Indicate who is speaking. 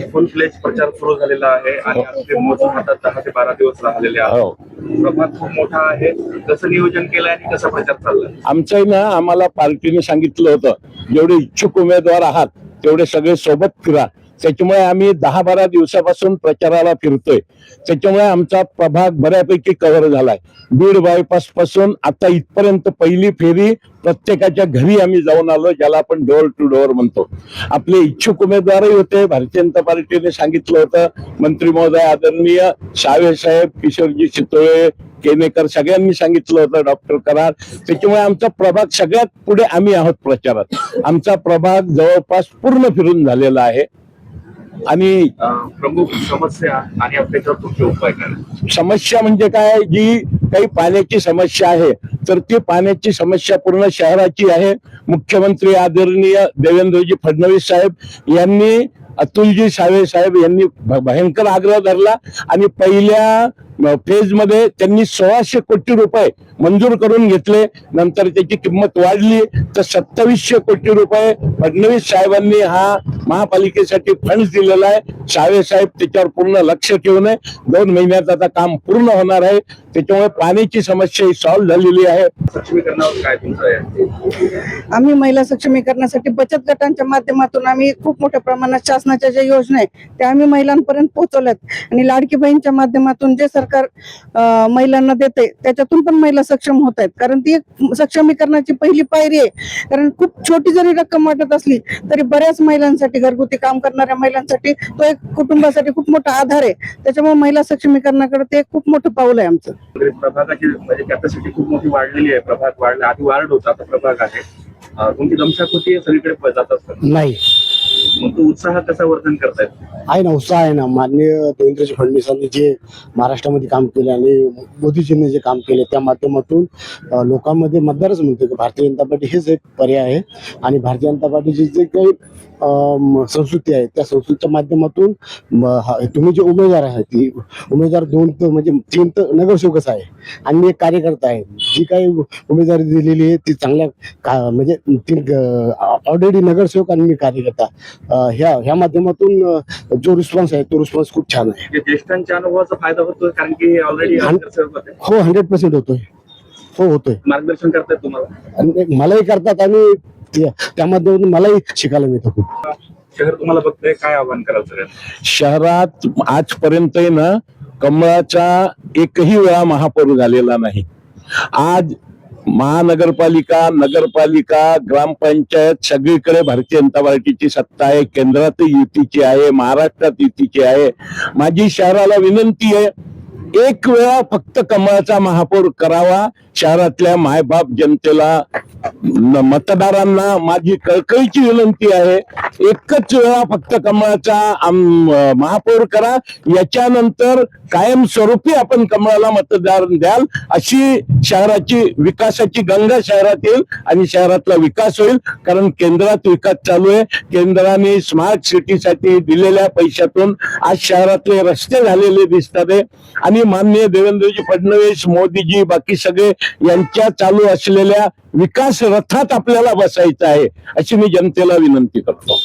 Speaker 1: फुल फ्लेज प्रचार सुरू झालेला आहे आणि आज ते मोजून आता 10 ते 12 दिवस राहिलेले आहेत. प्रभाग खूप मोठा आहे. कसं नियोजन केलंय आणि कसा प्रचार चाललाय?
Speaker 2: आमचं ना आम्हाला पार्टीने सांगितलं होतं जेवढे इच्छुक उमेदवार आहात तेवढे सगळे सोबत फिरा. त्याच्यामुळे आम्ही 10-12 दिवसापासून प्रचाराला फिरतोय. त्याच्यामुळे आमचा प्रभाग बऱ्यापैकी कव्हर झालाय. बीड बायपास पासून आता इथपर्यंत पहिली फेरी प्रत्येकाच्या घरी आम्ही जाऊन आलो, ज्याला आपण डोअर टू डोअर म्हणतो. आपले इच्छुक उमेदवारही होते. भारतीय जनता पार्टीने सांगितलं होतं, मंत्री महोदय आदरणीय सावे साहेब, किशोरजी चितोळे, केनेकर सगळ्यांनी सांगितलं होतं, डॉक्टर कराड. त्याच्यामुळे आमचा प्रभाग सगळ्यात पुढे आम्ही आहोत प्रचारात. आमचा प्रभाग जवळपास पूर्ण फिरून झालेला आहे. आणि
Speaker 1: प्रमुख समस्या आणि त्याच्यावर तुमचे उपाय काय?
Speaker 2: समस्या म्हणजे काय, जी काही पाण्याची समस्या आहे तर ती पाण्याची समस्या पूर्ण शहराची आहे. मुख्यमंत्री आदरणीय देवेंद्रजी फडणवीस साहेब यांनी, अतुलजी सावे साहेब यांनी भयंकर आग्रह धरला आणि पहिल्या फेज मध्ये त्यांनी 1600 कोटी रुपये मंजूर करून घेतले. नंतर त्याची किंमत वाढली तर 2700 कोटी रुपये फडणवीस साहेबांनी हा महापालिकेसाठी फंड दिलेला आहे. सावे साहेब त्याच्यावर पूर्ण लक्ष ठेवून आहे. 2 महिन्यात आता काम पूर्ण होणार आहे. त्याच्यामुळे पाण्याची समस्या ही सॉल्व्ह झालेली आहे.
Speaker 1: सक्षमीकरणावर काय तुमचं आहे?
Speaker 3: आम्ही महिला सक्षमीकरणासाठी बचत गटांच्या माध्यमातून आम्ही खूप मोठ्या प्रमाणात शासनाच्या ज्या योजना आहेत त्या आम्ही महिलांपर्यंत पोहोचवल्यात आणि लाडकी बहीणच्या माध्यमातून जे सरकार महिलांना देते त्याच्यातून पण महिला सक्षम होत आहेत. कारण ती एक सक्षमीकरणाची पहिली पायरी आहे. कारण खूप छोटी जरी रक्कम वाटत असली तरी बऱ्याच महिलांसाठी, घरगुती काम करणाऱ्या महिलांसाठी तो एक कुटुंबासाठी खूप मोठा आधार आहे. त्याच्यामुळे महिला सक्षमीकरणाकडे ते खूप मोठं पाऊल आहे आमचं.
Speaker 1: प्रभागाची म्हणजे कॅपॅसिटी खूप मोठी वाढलेली आहे. प्रभाग वाढला, आधी वार्ड होता, आता प्रभाग आहे. तुमची दमछाक सगळीकडे जात असतात
Speaker 4: नाही.
Speaker 1: मग तो उत्साह कसा वर्धन करतायत?
Speaker 4: आहे ना, उत्साह आहे ना. माननीय देवेंद्रजी फडणवीसांनी जे महाराष्ट्रामध्ये काम केले आणि मोदीजींनी जे काम केले त्या माध्यमातून लोकांमध्ये मतदारच म्हणतो की भारतीय जनता पार्टी हेच एक पर्याय आहे. आणि भारतीय जनता पार्टीची जे काही संस्कृती आहे त्या संस्कृतीच्या माध्यमातून तुम्ही जे उमेदवार आहे ती उमेदवार 2 म्हणजे 3 तर नगरसेवकच आहे आणि मी एक कार्यकर्ता आहे. जी काही उमेदवारी दिलेली आहे ती चांगल्या म्हणजे 3 ऑलरेडी नगरसेवक आणि मी कार्यकर्ता. ह्या माध्यमातून जो रिस्पॉन्स आहे तो रिस्पॉन्स खूप छान आहे.
Speaker 1: ज्येष्ठांच्या अनुभवाचा फायदा होतो कारण की ऑलरेडी
Speaker 4: हो 100% होतोय. हो होतोय.
Speaker 1: मार्गदर्शन करतात तुम्हाला
Speaker 4: आणि मलाही करतात आणि त्या माध्यमातून मलाही शिकायला मिळतं खूप.
Speaker 1: शहर तुम्हाला बघतंय, काय आव्हान कराल सगळ्यांना?
Speaker 2: शहरात आजपर्यंत ना कमळाचा एकही वेळा महापौर झालेला नाही. आज महानगरपालिका, नगरपालिका, ग्रामपंचायत सगळीकडे भारतीय जनता पार्टीची सत्ता आहे. केंद्रात युतीची आहे, महाराष्ट्रात युतीची आहे. माझी शहराला विनंती आहे, एक वेळा फक्त कमळाचा महापौर करावा. शहरातल्या मायबाप जनतेला, मतदारांना माझी कळकळीची विनंती आहे, एकच वेळा फक्त कमळाचा महापौर करा. याच्यानंतर कायमस्वरूपी आपण कमळाला मतदान द्याल. अशी शहराची विकासाची गंगा शहरात येईल आणि शहरातला विकास होईल. कारण केंद्रात विकास चालू आहे. केंद्राने स्मार्ट सिटीसाठी दिलेल्या पैशातून आज शहरातले रस्ते झालेले दिसतात आहे. आणि माननीय देवेंद्रजी फडणवीस, मोदीजी, बाकी सगळे यांच्या चालू असलेल्या विकास रथात आपल्याला बसायचं आहे, अशी मी जनतेला विनंती करतो.